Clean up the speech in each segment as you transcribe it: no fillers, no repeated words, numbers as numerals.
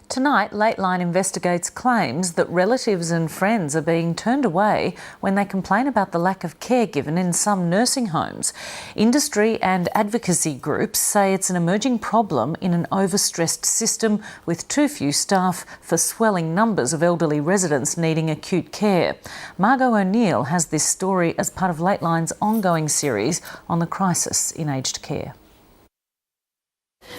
Tonight, Lateline investigates claims that relatives and friends are being turned away when they complain about the lack of care given in some nursing homes. Industry and advocacy groups say it's an emerging problem in an overstressed system with too few staff for swelling numbers of elderly residents needing acute care. Margot O'Neill has this story as part of Lateline's ongoing series on the crisis in aged care.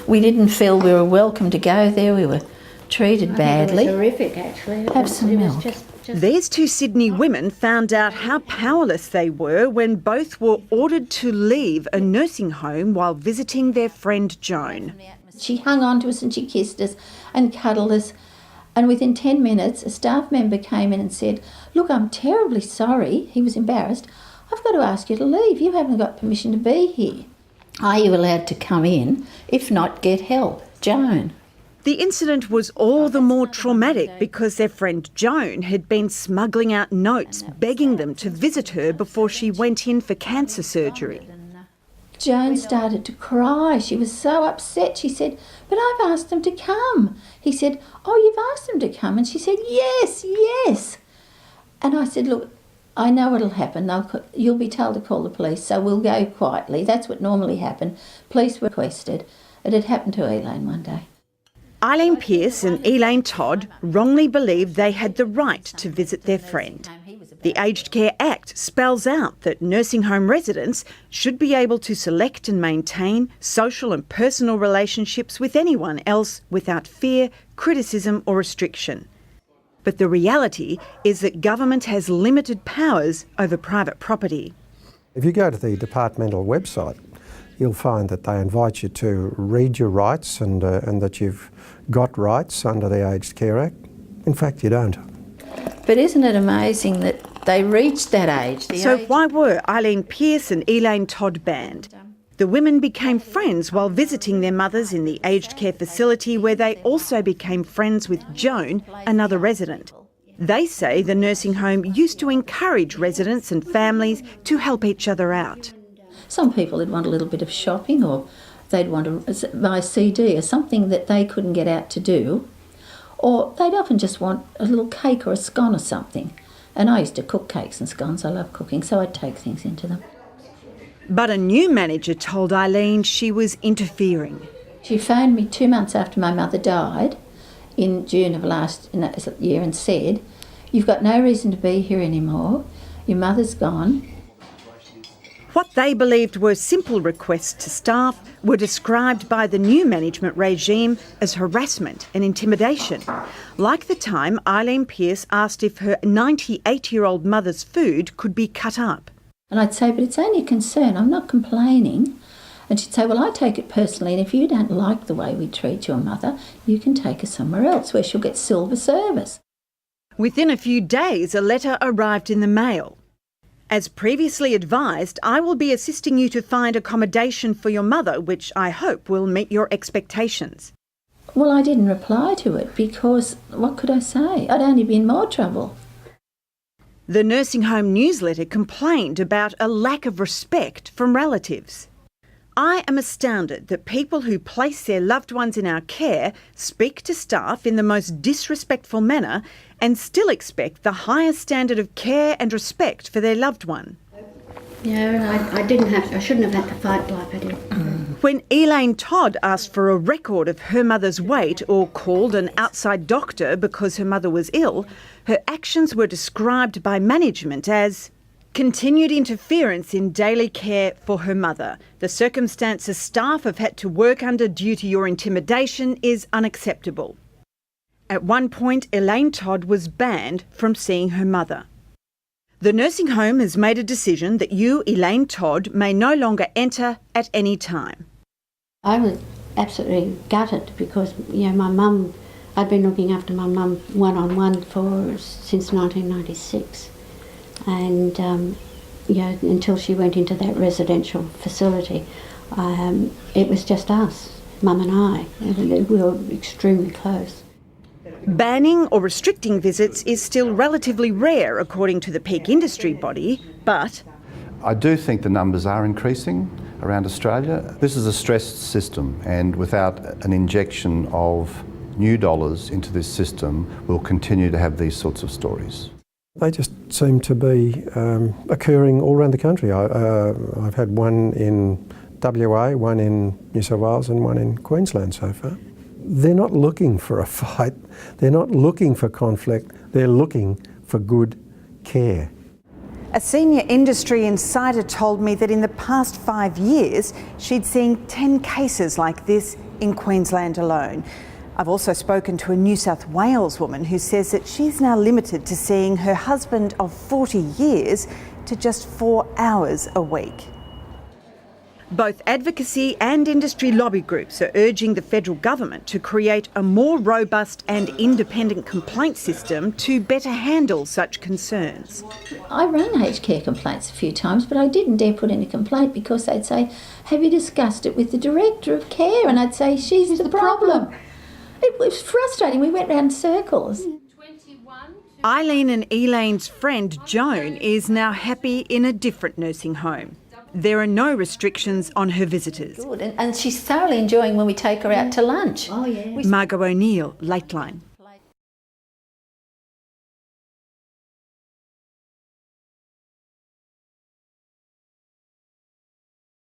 We didn't feel we were welcome to go there. We were treated badly. It was horrific, actually. Have some milk. These two Sydney women found out how powerless they were when both were ordered to leave a nursing home while visiting their friend Joan. She hung on to us and she kissed us and cuddled us. And within 10 minutes, a staff member came in and said, "Look, I'm terribly sorry." He was embarrassed. "I've got to ask you to leave. You haven't got permission to be here. Are you allowed to come in? If not, get help. Joan." The incident was all the more traumatic because their friend Joan had been smuggling out notes begging them to visit her before she went in for cancer surgery. Joan started to cry. She was so upset. She said, "But I've asked them to come." He said, "Oh, you've asked them to come?" And she said, "Yes, yes." And I said, "Look, I know what'll happen. You'll be told to call the police, so we'll go quietly." That's what normally happened. Police were requested. It had happened to Elaine one day. Eileen Pearce and Elaine Todd wrongly believed they had the right to visit their friend. The Aged Care Act spells out that nursing home residents should be able to select and maintain social and personal relationships with anyone else without fear, criticism or restriction. But the reality is that government has limited powers over private property. If you go to the departmental website, you'll find that they invite you to read your rights and that you've got rights under the Aged Care Act. In fact, you don't. But isn't it amazing that they reached that age? So why were Eileen Pearce and Elaine Todd banned? The women became friends while visiting their mothers in the aged care facility, where they also became friends with Joan, another resident. They say the nursing home used to encourage residents and families to help each other out. Some people would want a little bit of shopping, or they'd want to buy a CD or something that they couldn't get out to do. Or they'd often just want a little cake or a scone or something. And I used to cook cakes and scones. I love cooking, so I'd take things into them. But a new manager told Eileen she was interfering. She phoned me 2 months after my mother died in June of last year and said, "You've got no reason to be here anymore. Your mother's gone." What they believed were simple requests to staff were described by the new management regime as harassment and intimidation. Like the time Eileen Pearce asked if her 98-year-old mother's food could be cut up. And I'd say, "But it's only a concern, I'm not complaining." And she'd say, "Well, I take it personally, and if you don't like the way we treat your mother, you can take her somewhere else where she'll get silver service." Within a few days, a letter arrived in the mail. "As previously advised, I will be assisting you to find accommodation for your mother, which I hope will meet your expectations." Well, I didn't reply to it because what could I say? I'd only be in more trouble. The nursing home newsletter complained about a lack of respect from relatives. "I am astounded that people who place their loved ones in our care speak to staff in the most disrespectful manner and still expect the highest standard of care and respect for their loved one." Yeah, I shouldn't have had to fight like I did. When Elaine Todd asked for a record of her mother's weight or called an outside doctor because her mother was ill, her actions were described by management as continued interference in daily care for her mother. "The circumstances staff have had to work under due to your intimidation is unacceptable." At one point, Elaine Todd was banned from seeing her mother. The nursing home has made a decision that you, Elaine Todd, may no longer enter at any time. I was absolutely gutted because, my mum, I'd been looking after my mum one-on-one since 1996. And, until she went into that residential facility, it was just us, Mum and I. We were extremely close. Banning or restricting visits is still relatively rare, according to the peak industry body, but I do think the numbers are increasing. around Australia. This is a stressed system, and without an injection of new dollars into this system, we'll continue to have these sorts of stories. They just seem to be occurring all around the country. I've had one in WA, one in New South Wales and one in Queensland so far. They're not looking for a fight, they're not looking for conflict, they're looking for good care. A senior industry insider told me that in the past 5 years, she'd seen 10 cases like this in Queensland alone. I've also spoken to a New South Wales woman who says that she's now limited to seeing her husband of 40 years to just 4 hours a week. Both advocacy and industry lobby groups are urging the federal government to create a more robust and independent complaint system to better handle such concerns. I rang aged care complaints a few times, but I didn't dare put in a complaint because they'd say, have you discussed it with the director of care? And I'd say, she's the problem. It was frustrating. We went round circles. Eileen and Elaine's friend Joan is now happy in a different nursing home. There are no restrictions on her visitors. Good. And she's thoroughly enjoying when we take her out to lunch. Margot O'Neill, Lateline.